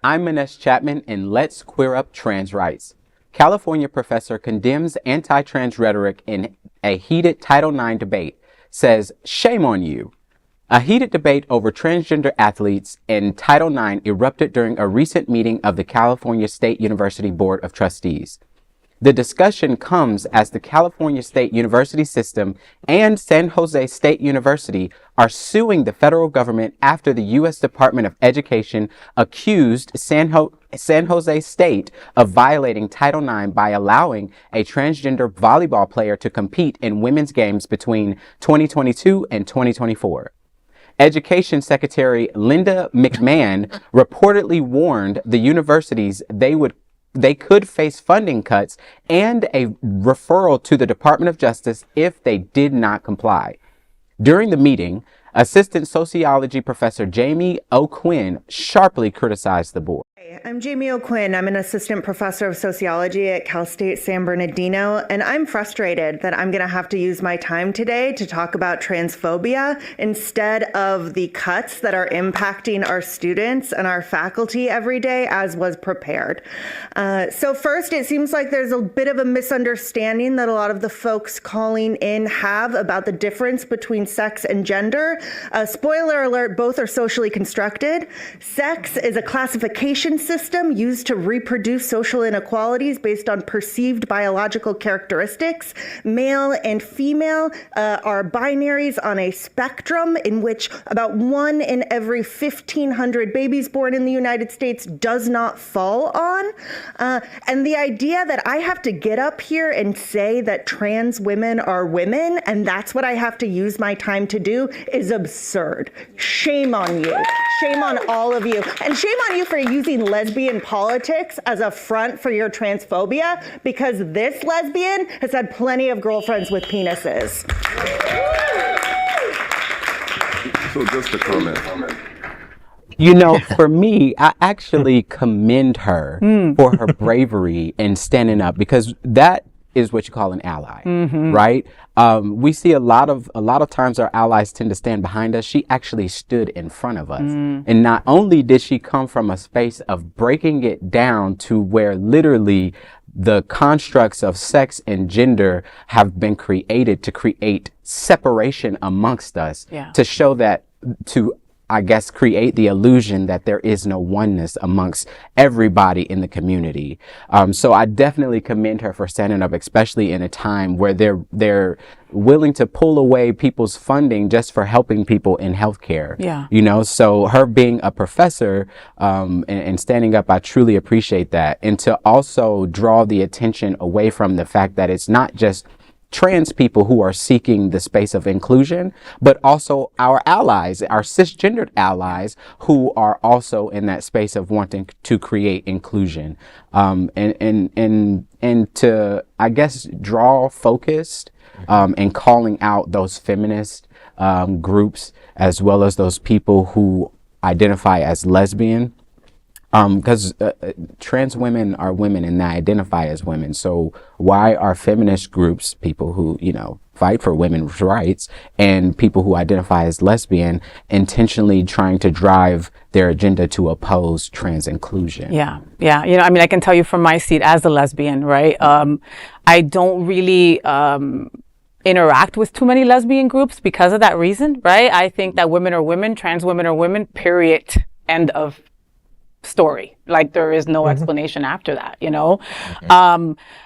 I'm Manesh Chapman, and let's queer up trans rights. California professor condemns anti-trans rhetoric in a heated Title IX debate, says, shame on you. A heated debate over transgender athletes in Title IX erupted during a recent meeting of the California State University Board of Trustees. The discussion comes as the California State University system and San José State University are suing the federal government after the U.S. Department of Education accused San José State of violating Title IX by allowing a transgender volleyball player to compete in women's games between 2022 and 2024. Education Secretary Linda McMahon reportedly warned the universities they could face funding cuts and a referral to the Department of Justice if they did not comply. During the meeting, Assistant Sociology Professor Jamie O'Quinn sharply criticized the board. I'm Jamie O'Quinn. I'm an assistant professor of sociology at Cal State San Bernardino, and I'm frustrated that I'm going to have to use my time today to talk about transphobia instead of the cuts that are impacting our students and our faculty every day, as was prepared. So first, it seems like there's a bit of a misunderstanding that a lot of the folks calling in have about the difference between sex and gender. Spoiler alert, both are socially constructed. Sex is a classification system used to reproduce social inequalities based on perceived biological characteristics. Male and female are binaries on a spectrum in which about 1 in every 1,500 babies born in the United States does not fall on. And the idea that I have to get up here and say that trans women are women and that's what I have to use my time to do is absurd. Shame on you. Shame on all of you. And shame on you for using lesbian politics as a front for your transphobia, because this lesbian has had plenty of girlfriends with penises. So just a comment. You know, for me, I actually commend her for her bravery in standing up, because that is what you call an ally, right? We see a lot of times our allies tend to stand behind us. She actually stood in front of us. And not only did she come from a space of breaking it down to where literally the constructs of sex and gender have been created to create separation amongst us, to show that, to I guess, create the illusion that there is no oneness amongst everybody in the community. So I definitely commend her for standing up, especially in a time where they're willing to pull away people's funding just for helping people in healthcare. You know, so her being a professor and standing up, I truly appreciate that. And to also draw the attention away from the fact that it's not just trans people who are seeking the space of inclusion, but also our allies, our cisgendered allies, who are also in that space of wanting to create inclusion, and to, I guess, draw focused and calling out those feminist groups, as well as those people who identify as lesbian. Because trans women are women and they identify as women. So why are feminist groups, people who, you know, fight for women's rights, and people who identify as lesbian intentionally trying to drive their agenda to oppose trans inclusion? Yeah. You know, I mean, I can tell you from my seat as a lesbian, right? I don't really interact with too many lesbian groups because of that reason, right? I think that women are women, trans women are women, period, end of story. Like, there is no explanation after that, you know?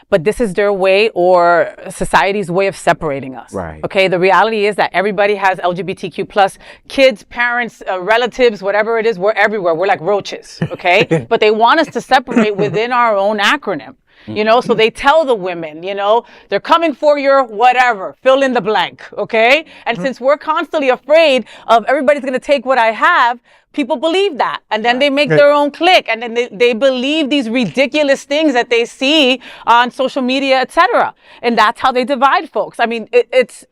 But this is their way, or society's way, of separating us. Right. Okay, the reality is that everybody has LGBTQ plus kids, parents, relatives, whatever it is. We're everywhere. We're like roaches, okay? But they want us to separate within our own acronym. You know, so they tell the women, you know, they're coming for your whatever, fill in the blank, okay? And since we're constantly afraid of everybody's going to take what I have, people believe that. And then they make their own clique, and then they believe these ridiculous things that they see on social media, etc. And that's how they divide folks. I mean, it's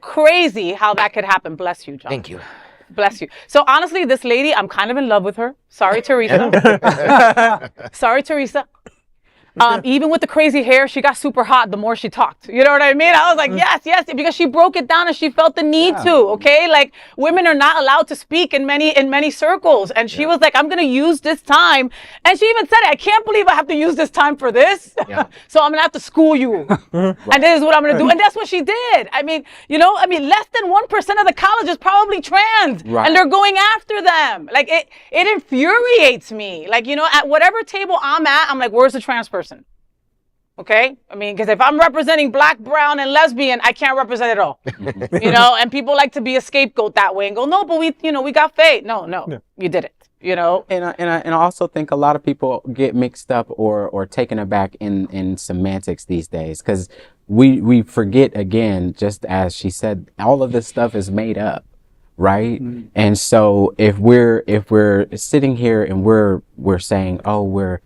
crazy how that could happen. Bless you, John. Thank you. Bless you. So honestly, this lady, I'm kind of in love with her. Sorry, Teresa. Sorry, Teresa. Even with the crazy hair, she got super hot the more she talked. You know what I mean? I was like, yes, because she broke it down and she felt the need to. Okay, like women are not allowed to speak in many circles, and she was like, I'm gonna use this time, and she even said it. I can't believe I have to use this time for this. So I'm gonna have to school you, and this is what I'm gonna do, and that's what she did. I mean, less than 1% of the college is probably trans, and they're going after them. Like it infuriates me. Like, at whatever table I'm at, I'm like, where's the trans person? Okay? I mean, because if I'm representing black, brown, and lesbian, I can't represent it all. And people like to be a scapegoat that way and go, no, but we got faith. No, you did it. And I also think a lot of people get mixed up or taken aback in semantics these days, because we forget, again, just as she said, all of this stuff is made up, right? And so if we're sitting here and we're saying, oh, we're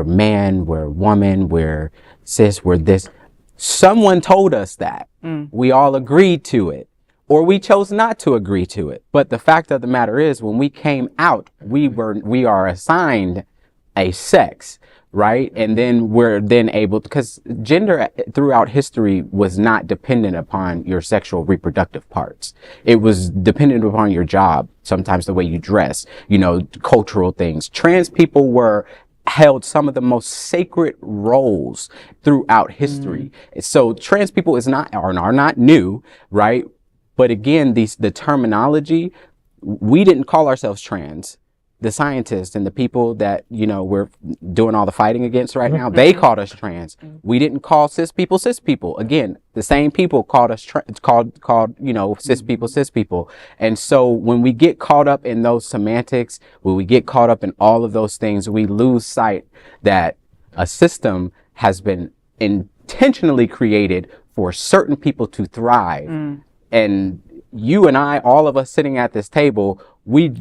man, we're woman, we're cis, we're this, someone told us that. We all agreed to it, or we chose not to agree to it. But the fact of the matter is, when we came out, we are assigned a sex, right? And then we're then able, because gender throughout history was not dependent upon your sexual reproductive parts. It was dependent upon your job, sometimes the way you dress, cultural things. Trans people were held some of the most sacred roles throughout history. So trans people are not new, right? But again, the terminology, we didn't call ourselves trans. The scientists and the people that, we're doing all the fighting against right now, they called us trans. We didn't call cis people. Again, the same people called us called cis people. And so when we get caught up in those semantics, when we get caught up in all of those things, we lose sight that a system has been intentionally created for certain people to thrive. And you and I, all of us sitting at this table, we're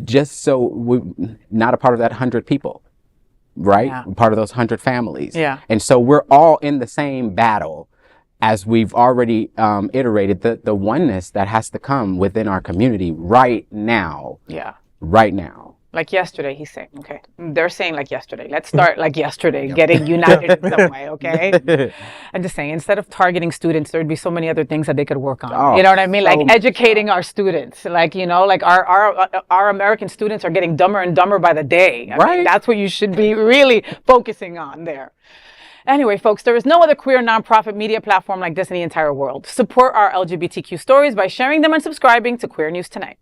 not a part of that 100 people, right? We're part of those 100 families. And so we're all in the same battle, as we've already iterated, the oneness that has to come within our community right now. Right now. Like yesterday, he's saying, okay. They're saying like yesterday. Let's start like yesterday, getting united in some way, okay? I'm just saying, instead of targeting students, there'd be so many other things that they could work on. You know what I mean? Like educating our students. Like, like our American students are getting dumber and dumber by the day. I mean, that's what you should be really focusing on there. Anyway, folks, there is no other queer nonprofit media platform like this in the entire world. Support our LGBTQ stories by sharing them and subscribing to Queer News Tonight.